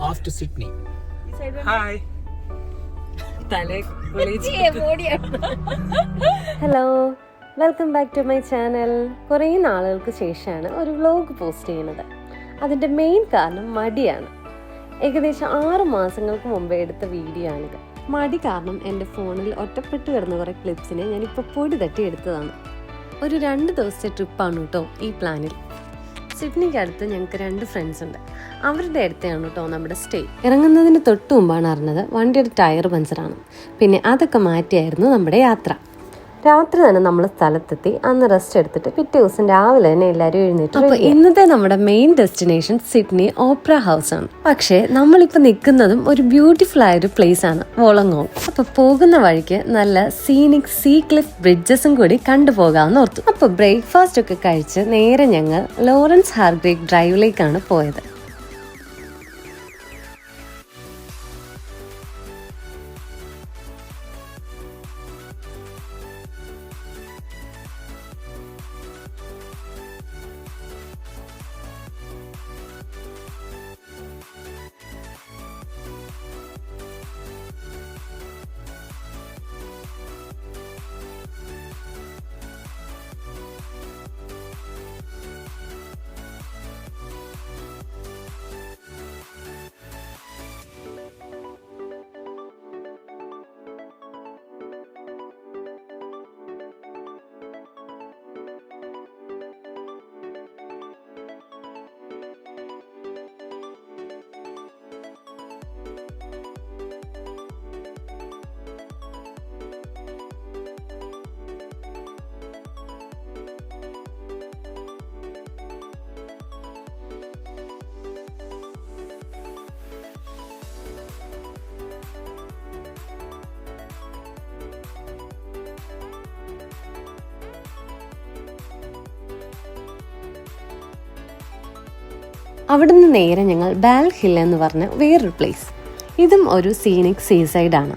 off to Sydney. Hi. Hello, welcome back to my channel. കുറേ നാളുകൾക്ക് ശേഷമാണ് ഒരു വ്ലോഗ് പോസ്റ്റ് ചെയ്യുന്നത്. അതിൻ്റെ മെയിൻ കാരണം മടിയാണ്. ഏകദേശം 6 മാസങ്ങൾക്ക് മുമ്പേ എടുത്ത വീഡിയോ ആണിത്. മടി കാരണം എൻ്റെ ഫോണിൽ ഒറ്റപ്പെട്ട് കിടന്ന കുറേ ക്ലിപ്സിനെ ഞാനിപ്പോൾ പൊടി തട്ടി എടുത്തതാണ്. ഒരു 2 ദിവസത്തെ ട്രിപ്പാണ് കേട്ടോ ഈ പ്ലാനിൽ. സിഡ്നിക്ക് അടുത്ത് ഞങ്ങൾക്ക് 2 ഫ്രണ്ട്സ് ഉണ്ട്. അവരുടെ അടുത്താണ് കേട്ടോ നമ്മുടെ സ്റ്റേ. ഇറങ്ങുന്നതിന് തൊട്ട് മുമ്പാണ് അറിഞ്ഞത് വണ്ടിയുടെ ടയർ പഞ്ചറാണ്. പിന്നെ അതൊക്കെ മാറ്റിയായിരുന്നു നമ്മുടെ യാത്ര. രാത്രി തന്നെ നമ്മൾ സ്ഥലത്തെത്തി. അന്ന് റെസ്റ്റ് എടുത്തിട്ട് പിറ്റേ ദിവസം രാവിലെ തന്നെ എല്ലാവരും എഴുന്നേറ്റ്. അപ്പോൾ ഇന്നത്തെ നമ്മുടെ main destination Sydney opera house ആണ്. പക്ഷേ നമ്മളിപ്പോൾ നിൽക്കുന്നതും ഒരു ബ്യൂട്ടിഫുൾ ആയൊരു പ്ലേസ് ആണ്, വോളങ്ങോങ്. അപ്പോൾ പോകുന്ന വഴിക്ക് നല്ല സീനിക് സീ ക്ലിഫ് ബ്രിഡ്ജസും കൂടി കണ്ടുപോകാമെന്ന് ഓർത്തു. അപ്പോൾ ബ്രേക്ക്ഫാസ്റ്റ് ഒക്കെ കഴിച്ച് നേരെ ഞങ്ങൾ ലോറൻസ് ഹാർഗ്രേവ് ഡ്രൈവിലേക്കാണ് പോയത്. അവിടുന്ന് നേരെ ഞങ്ങൾ ബാൽ ഹിൽ എന്ന് പറഞ്ഞ വേറൊരു പ്ലേസ്. ഇതും ഒരു സീനിക് സീസൈഡ് ആണ്.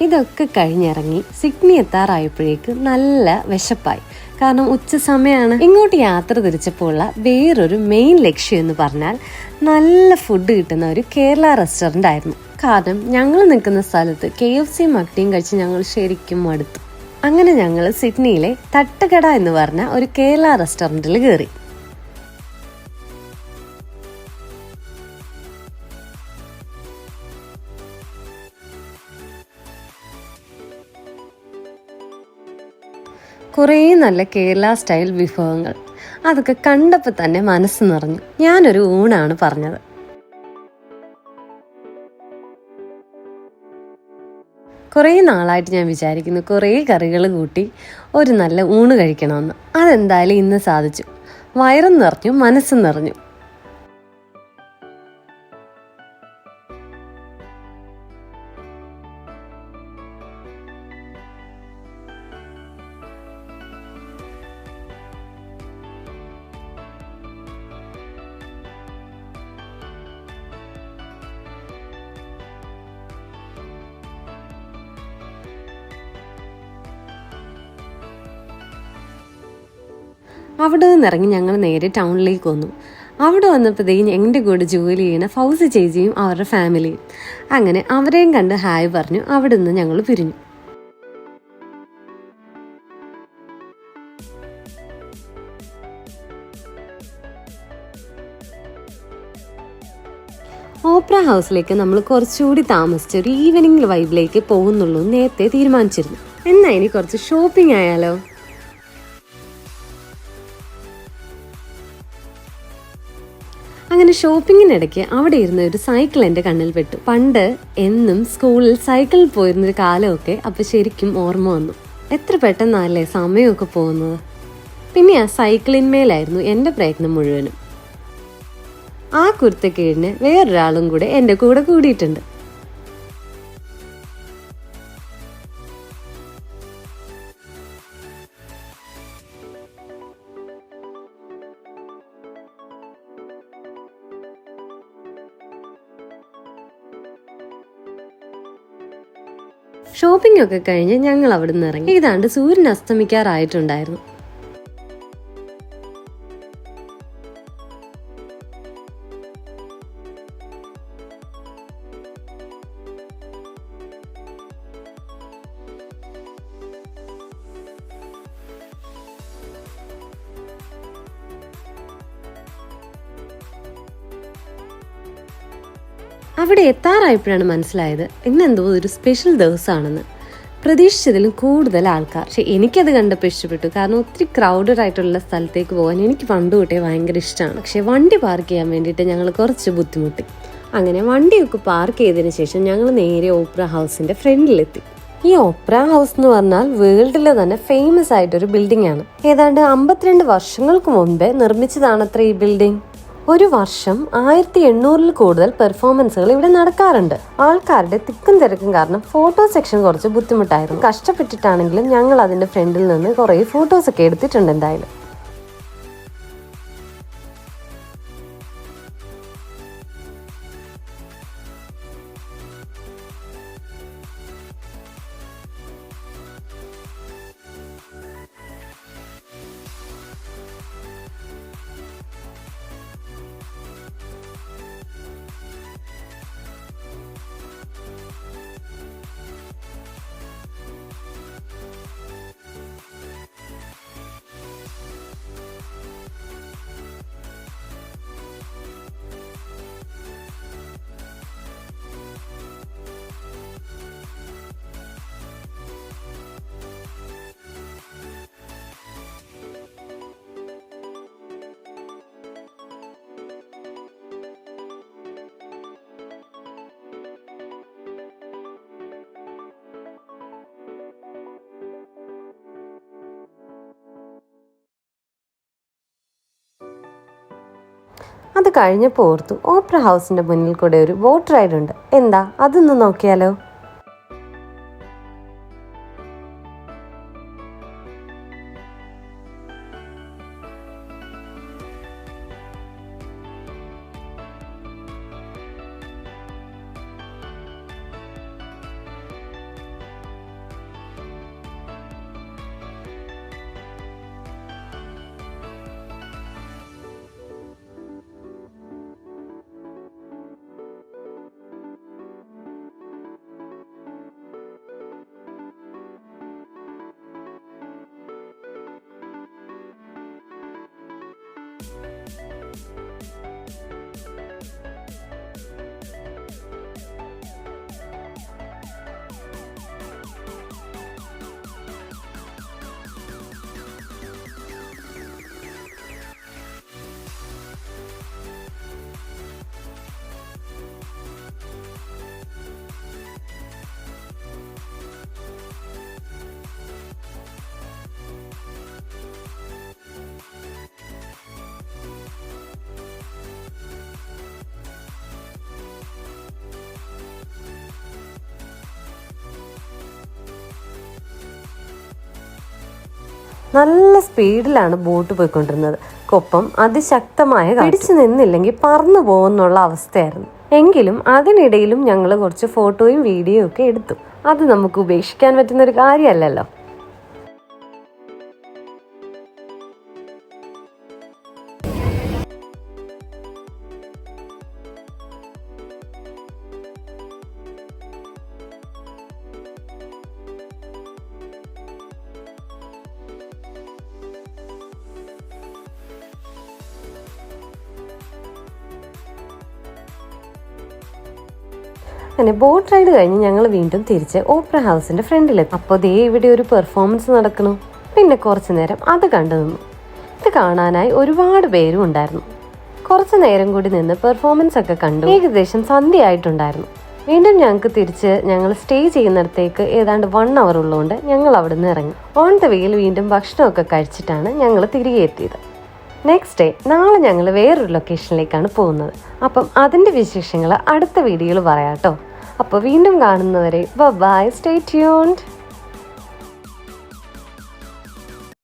ഇതൊക്കെ കഴിഞ്ഞിറങ്ങി സിഡ്നി എത്താറായപ്പോഴേക്ക് നല്ല വിശപ്പായി. കാരണം ഉച്ച സമയമാണ്. ഇങ്ങോട്ട് യാത്ര തിരിച്ചപ്പോൾ ഉള്ള വേറൊരു മെയിൻ ലക്ഷ്യം എന്ന് പറഞ്ഞാൽ നല്ല ഫുഡ് കിട്ടുന്ന ഒരു കേരള റെസ്റ്റോറൻ്റ് ആയിരുന്നു. കാരണം ഞങ്ങൾ നിൽക്കുന്ന സ്ഥലത്ത് KFC മട്ടിയും കഴിച്ച് ഞങ്ങൾ ശരിക്കും മടുത്തു. അങ്ങനെ ഞങ്ങൾ സിഡ്നിയിലെ തട്ടുകട എന്ന് പറഞ്ഞ ഒരു കേരള റെസ്റ്റോറൻറ്റിൽ കയറി. കുറേ നല്ല കേരള സ്റ്റൈൽ വിഭവങ്ങൾ. അതൊക്കെ കണ്ടപ്പോൾ തന്നെ മനസ്സ് നിറഞ്ഞു. ഞാനൊരു ഊണാണ് പറഞ്ഞത്. കുറേ നാളായിട്ട് ഞാൻ വിചാരിക്കുന്നു കുറേ കറികൾ കൂട്ടി ഒരു നല്ല ഊണ് കഴിക്കണമെന്ന്. അതെന്തായാലും ഇന്ന് സാധിച്ചു. വയറും നിറഞ്ഞു, മനസ്സും നിറഞ്ഞു. അവിടെ നിന്നിറങ്ങി ഞങ്ങൾ നേരെ ടൗണിലേക്ക് വന്നു. അവിടെ വന്നപ്പോഴത്തേക്കും എൻ്റെ കൂടെ ജോലി ചെയ്യുന്ന ഫൗസി ചേച്ചിയും അവരുടെ ഫാമിലിയും. അങ്ങനെ അവരെയും കണ്ട് ഹായ് പറഞ്ഞു അവിടെ നിന്ന് ഞങ്ങൾ പിരിഞ്ഞു. ഓപ്പറ ഹൗസിലേക്ക് നമ്മൾ കുറച്ചുകൂടി താമസിച്ച് ഒരു ഈവനിങ് വൈബിലേക്ക് പോകുന്നുള്ളൂ നേരത്തെ തീരുമാനിച്ചിരുന്നു. എന്നാൽ ഇനി കുറച്ച് ഷോപ്പിംഗ് ആയാലോ? അങ്ങനെ ഷോപ്പിങ്ങിനിടയ്ക്ക് അവിടെ ഇരുന്ന ഒരു സൈക്കിൾ എൻ്റെ കണ്ണിൽ പെട്ടു. പണ്ട് എന്നും സ്കൂളിൽ സൈക്കിളിൽ പോയിരുന്നൊരു കാലമൊക്കെ അപ്പോൾ ശരിക്കും ഓർമ്മ വന്നു. എത്ര പെട്ടെന്നല്ലേ സമയമൊക്കെ പോകുന്നത്. പിന്നെ ആ സൈക്കിളിന്മേലായിരുന്നു എൻ്റെ പ്രയത്നം മുഴുവനും. ആ കുരുത്തക്കേടിന് വേറൊരാളും കൂടെ എൻ്റെ കൂടെ കൂടിയിട്ടുണ്ട്. ഷോപ്പിംഗ് ഒക്കെ കഴിഞ്ഞ് ഞങ്ങൾ അവിടെ നിന്ന് ഇറങ്ങി. ഏതാണ്ട് സൂര്യൻ അസ്തമിക്കാറായിട്ടുണ്ടായിരുന്നു. അവിടെ എത്താറായപ്പോഴാണ് മനസ്സിലായത് ഇന്നെന്തോ ഒരു സ്പെഷ്യൽ ദിവസമാണെന്ന്. പ്രതീക്ഷിച്ചതിലും കൂടുതൽ ആൾക്കാർ. പക്ഷെ എനിക്കത് കണ്ടപ്പോൾ ഇഷ്ടപ്പെട്ടു. കാരണം ഒത്തിരി ക്രൗഡഡ് ആയിട്ടുള്ള സ്ഥലത്തേക്ക് പോകാൻ എനിക്ക് പണ്ട് തൊട്ടേ ഭയങ്കര ഇഷ്ടമാണ്. പക്ഷെ വണ്ടി പാർക്ക് ചെയ്യാൻ വേണ്ടിയിട്ട് ഞങ്ങൾ കുറച്ച് ബുദ്ധിമുട്ടി. അങ്ങനെ വണ്ടിയൊക്കെ പാർക്ക് ചെയ്തതിന് ശേഷം ഞങ്ങൾ നേരെ ഓപ്പറ ഹൗസിന്റെ ഫ്രണ്ടിലെത്തി. ഈ ഓപ്പറ ഹൗസ് എന്ന് പറഞ്ഞാൽ വേൾഡിലെ തന്നെ ഫേമസ് ആയിട്ടൊരു ബിൽഡിംഗ് ആണ്. ഏതാണ്ട് 52 വർഷങ്ങൾക്ക് മുൻപേ നിർമ്മിച്ചതാണത്ര ഈ ബിൽഡിംഗ്. ഒരു വർഷം 1800 കൂടുതൽ പെർഫോമൻസുകൾ ഇവിടെ നടക്കാറുണ്ട്. ആൾക്കാരുടെ തിക്കും തിരക്കും കാരണം ഫോട്ടോ സെക്ഷൻ കുറച്ച് ബുദ്ധിമുട്ടായിരുന്നു. കഷ്ടപ്പെട്ടിട്ടാണെങ്കിലും ഞങ്ങൾ അതിന്റെ ഫ്രണ്ടിൽ നിന്ന് കുറേ ഫോട്ടോസൊക്കെ എടുത്തിട്ടുണ്ട്. എന്തായാലും അത് കഴിഞ്ഞപ്പോൾ ഓർത്തു ഓപ്പറ ഹൗസിന്റെ മുന്നിൽ കൂടെ ഒരു ബോട്ട് റൈഡ് ഉണ്ട്. എന്താ അതൊന്ന് നോക്കിയാലോ? നല്ല സ്പീഡിലാണ് ബോട്ട് പോയിക്കൊണ്ടിരുന്നത്. കൊപ്പം അതിശക്തമായ പിടിച്ചു നിന്നില്ലെങ്കിൽ പറന്നു പോകുന്നുള്ള അവസ്ഥയായിരുന്നു. എങ്കിലും അതിനിടയിലും ഞങ്ങൾ കുറച്ച് ഫോട്ടോയും വീഡിയോയും ഒക്കെ എടുത്തു. അത് നമുക്ക് ഉപേക്ഷിക്കാൻ പറ്റുന്ന ഒരു കാര്യമല്ലല്ലോ. അങ്ങനെ ബോട്ട് റൈഡ് കഴിഞ്ഞ് ഞങ്ങൾ വീണ്ടും തിരിച്ച് ഓപ്പറ ഹൗസിന്റെ ഫ്രണ്ടിലെത്തി. അപ്പോൾ ദേ ഇവിടെ ഒരു പെർഫോമൻസ് നടക്കണം. പിന്നെ കുറച്ചു നേരം അത് കണ്ടു നിന്നു. ഇത് കാണാനായി ഒരുപാട് പേരും ഉണ്ടായിരുന്നു. കുറച്ച് നേരം കൂടി നിന്ന് പെർഫോമൻസ് ഒക്കെ കണ്ടു. ഏകദേശം സന്ധ്യയായിട്ടുണ്ടായിരുന്നു. വീണ്ടും ഞങ്ങൾക്ക് തിരിച്ച് ഞങ്ങൾ സ്റ്റേ ചെയ്യുന്നിടത്തേക്ക് ഏതാണ്ട് 1 hour ഉള്ളതുകൊണ്ട് ഞങ്ങൾ അവിടെ നിന്ന് ഇറങ്ങി. ഓൺ ദ വേയിൽ വീണ്ടും ഭക്ഷണമൊക്കെ കഴിച്ചിട്ടാണ് ഞങ്ങൾ തിരികെ എത്തിയത്. നെക്സ്റ്റ് ഡേ നാളെ ഞങ്ങൾ വേറൊരു ലൊക്കേഷനിലേക്കാണ് പോകുന്നത്. അപ്പം അതിൻ്റെ വിശേഷങ്ങൾ അടുത്ത വീഡിയോയിൽ പറയാം കേട്ടോ. അപ്പോൾ വീണ്ടും കാണുന്നവരെ ബൈ, സ്റ്റേ ട്യൂൺഡ്.